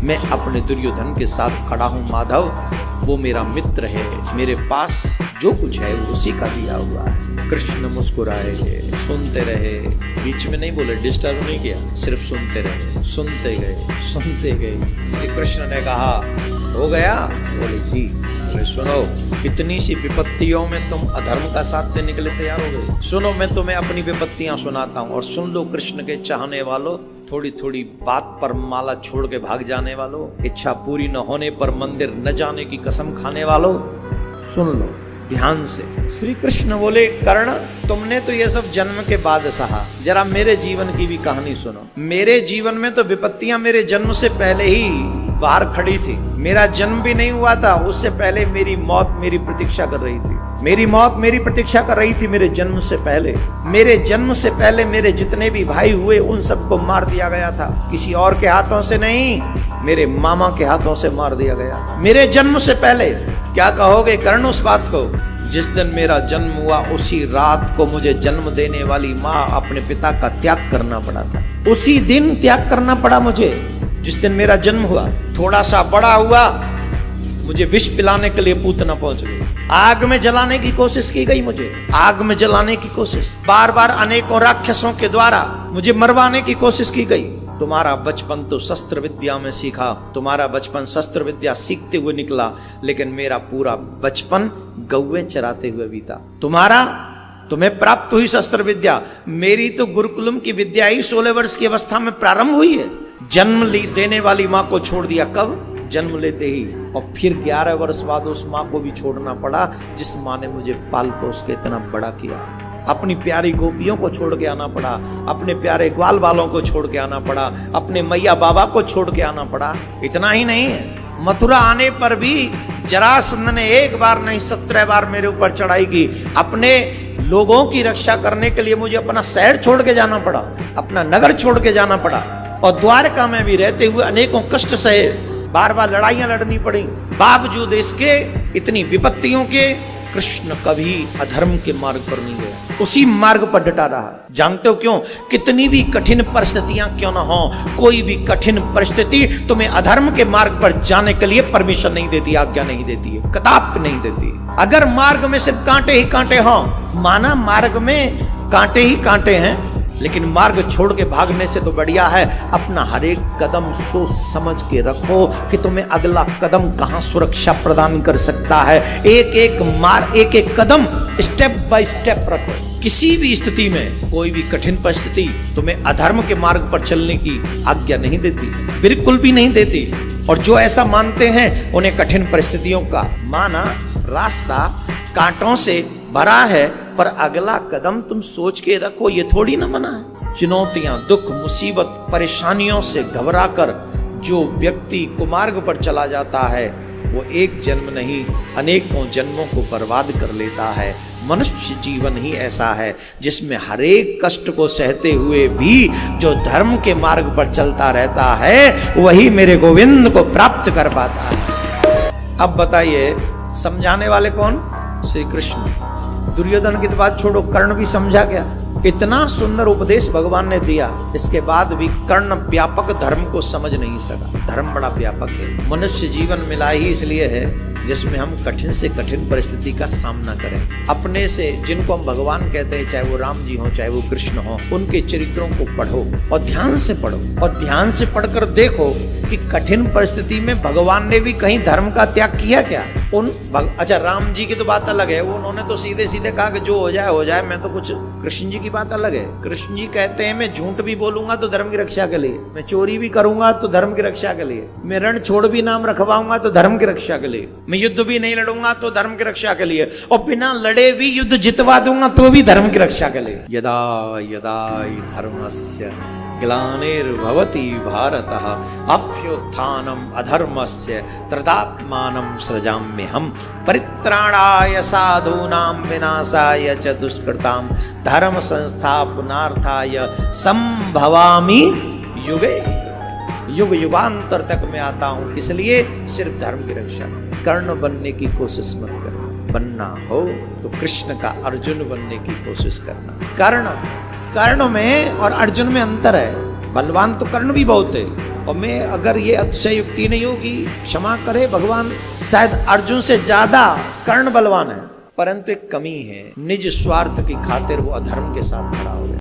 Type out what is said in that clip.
मैं अपने दुर्योधन के साथ खड़ा हूँ माधव, वो मेरा मित्र है, मेरे पास जो कुछ है वो उसी का दिया हुआ है। कृष्ण मुस्कुराए, सुनते रहे, बीच में नहीं बोले, डिस्टर्ब नहीं किया, सिर्फ सुनते रहे, सुनते गए। श्री कृष्ण ने कहा हो गया? बोले जी। बोले सुनो, इतनी सी विपत्तियों में तुम अधर्म का साथ देने के लिए तैयार हो गए? सुनो, मैं तुम्हें अपनी विपत्तियां सुनाता हूँ और सुन लो। कृष्ण के चाहने वालों, थोड़ी थोड़ी बात पर माला छोड़ के भाग जाने वालों, इच्छा पूरी न होने पर मंदिर न जाने की कसम खाने वालों, सुन लो ध्यान से। श्री कृष्ण बोले कर्ण, तुमने तो ये सब जन्म के बाद सहा, जरा मेरे जीवन की भी कहानी सुनो। मेरे जीवन में तो विपत्तियां मेरे जन्म से पहले ही बाहर खड़ी थी। मेरा जन्म भी नहीं हुआ था, उससे पहले मेरी मौत मेरी प्रतीक्षा कर रही थी। मेरी मौत मेरी प्रतीक्षा कर रही थी मेरे जन्म से पहले। मेरे जन्म से पहले मेरे जितने भी भाई हुए उन सबको मार दिया गया था, किसी और के हाथों से नहीं, मेरे मामा के हाथों से मार दिया गया था मेरे जन्म से पहले। क्या कहोगे कर्ण उस बात को? जिस दिन मेरा जन्म हुआ उसी रात को मुझे जन्म देने वाली माँ अपने पिता का त्याग करना पड़ा था। उसी दिन त्याग करना पड़ा मुझे, जिस दिन मेरा जन्म हुआ। थोड़ा सा बड़ा हुआ, मुझे विष पिलाने के लिए पूतना पहुंच गई। आग में जलाने की कोशिश की गई, मुझे आग में जलाने की कोशिश, बार बार अनेकों राक्षसों के द्वारा मुझे मरवाने की कोशिश की गई। तुम्हारा बचपन तो शस्त्र विद्या में सीखा, तुम्हारा बचपन शस्त्र विद्या सीखते हुए निकला, लेकिन मेरा पूरा बचपन गौवे चराते हुए बीता। तुम्हें प्राप्त हुई शस्त्र विद्या, मेरी तो गुरुकुलम की विद्या ही 16 वर्ष की अवस्था में प्रारंभ हुई है। जन्म देने वाली माँ को छोड़ दिया कब? जन्म लेते ही। और फिर 11 वर्ष बाद उस माँ को भी छोड़ना पड़ा जिस माँ ने मुझे पाल पोस के इतना बड़ा किया। अपनी प्यारी गोपियों को छोड़ के आना पड़ा, अपने प्यारे ग्वाल बालों को छोड़ के आना पड़ा, अपने मैया बाबा को छोड़ के आना पड़ा। इतना ही नहीं है, मथुरा आने पर भी जरासंध ने एक बार नहीं 17 बार मेरे ऊपर चढ़ाई की। अपने लोगों की रक्षा करने के लिए मुझे अपना शहर छोड़ के जाना पड़ा, अपना नगर छोड़ के जाना पड़ा। और द्वारका में भी रहते हुए अनेकों कष्ट सहे, बार बार लड़ाइयां लड़नी पड़ी। बावजूद इसके, इतनी विपत्तियों के, कृष्ण कभी अधर्म के मार्ग पर नहीं गया, उसी मार्ग पर डटा रहा। जानते हो क्यों? कितनी भी कठिन परिस्थितियां क्यों ना हो, कोई भी कठिन परिस्थिति तुम्हें अधर्म के मार्ग पर जाने के लिए परमिशन नहीं देती, आज्ञा नहीं देती है, कदापि नहीं देती। अगर मार्ग में सिर्फ कांटे ही कांटे हों, माना मार्ग में कांटे ही कांटे हैं, लेकिन मार्ग छोड़ के भागने से तो बढ़िया है अपना हर एक कदम सोच समझ के रखो कि तुम्हें अगला कदम कहां सुरक्षा प्रदान कर सकता है। एक एक कदम स्टेप बाय स्टेप रखो। किसी भी स्थिति में, कोई भी कठिन परिस्थिति तुम्हें अधर्म के मार्ग पर चलने की आज्ञा नहीं देती, बिल्कुल भी नहीं देती। और जो ऐसा मानते हैं उन्हें कठिन परिस्थितियों का माना रास्ता कांटों से भरा है, पर अगला कदम तुम सोच के रखो, ये थोड़ी ना मना है। चुनौतियां, दुख, मुसीबत, परेशानियों से घबराकर जो व्यक्ति कुमार्ग पर चला जाता है वो एक जन्म नहीं अनेकों जन्मों को बर्बाद कर लेता है। मनुष्य जीवन ही ऐसा है जिसमें हर एक कष्ट को सहते हुए भी जो धर्म के मार्ग पर चलता रहता है वही मेरे गोविंद को प्राप्त कर पाता है। अब बताइए समझाने वाले कौन? श्री कृष्ण। दुर्योधन की तो बात छोड़ो, कर्ण भी समझा गया। इतना सुंदर उपदेश भगवान ने दिया, इसके बाद भी कर्ण व्यापक धर्म को समझ नहीं सका। धर्म बड़ा व्यापक है। मनुष्य जीवन मिला ही इसलिए है जिसमें हम कठिन से कठिन परिस्थिति का सामना करें। अपने से जिनको हम भगवान कहते हैं, चाहे वो राम जी हो चाहे वो कृष्ण हो, उनके चरित्रों को पढ़ो और ध्यान से पढ़ो, और ध्यान से पढ़कर देखो कि कठिन परिस्थिति में भगवान ने भी कहीं धर्म का त्याग किया क्या? अच्छा, राम जी की तो बात अलग है, वो उन्होंने तो सीधे सीधे कहा कि जो हो जाए हो जाए, मैं तो कुछ। कृष्ण जी की बात अलग है। कृष्ण जी कहते हैं मैं झूठ भी बोलूंगा तो धर्म की रक्षा के लिए, मैं चोरी भी करूंगा तो धर्म की रक्षा के लिए, मैं रण छोड़ भी नाम रखवाऊंगा तो धर्म की रक्षा के लिए, मैं युद्ध भी नहीं लड़ूंगा तो धर्म की रक्षा के लिए, और बिना लड़े भी युद्ध जितवा दूंगा तो भी धर्म की रक्षा के लिए। यदा यदा धर्मस्य ग्लानिर्भवति भारतः अभ्युत्थानम् अधर्मस्य तदात्मानं सृजाम्यहम् परित्राणाय साधूनां विनाशाय च दुष्कृतां धर्म संस्थापनार्थाय संभवामि युगे। युग युगांतर तक मैं आता हूं, इसलिए सिर्फ धर्म की रक्षा। कर्ण बनने की कोशिश मत करना, बनना हो तो कृष्ण का अर्जुन बनने की कोशिश करना। कर्ण में और अर्जुन में अंतर है। बलवान तो कर्ण भी बहुत है और मैं अगर ये अतिशयोक्ति नहीं होगी, क्षमा करे भगवान, शायद अर्जुन से ज्यादा कर्ण बलवान है, परंतु एक कमी है, निज स्वार्थ की खातिर वो अधर्म के साथ खड़ा हो गया।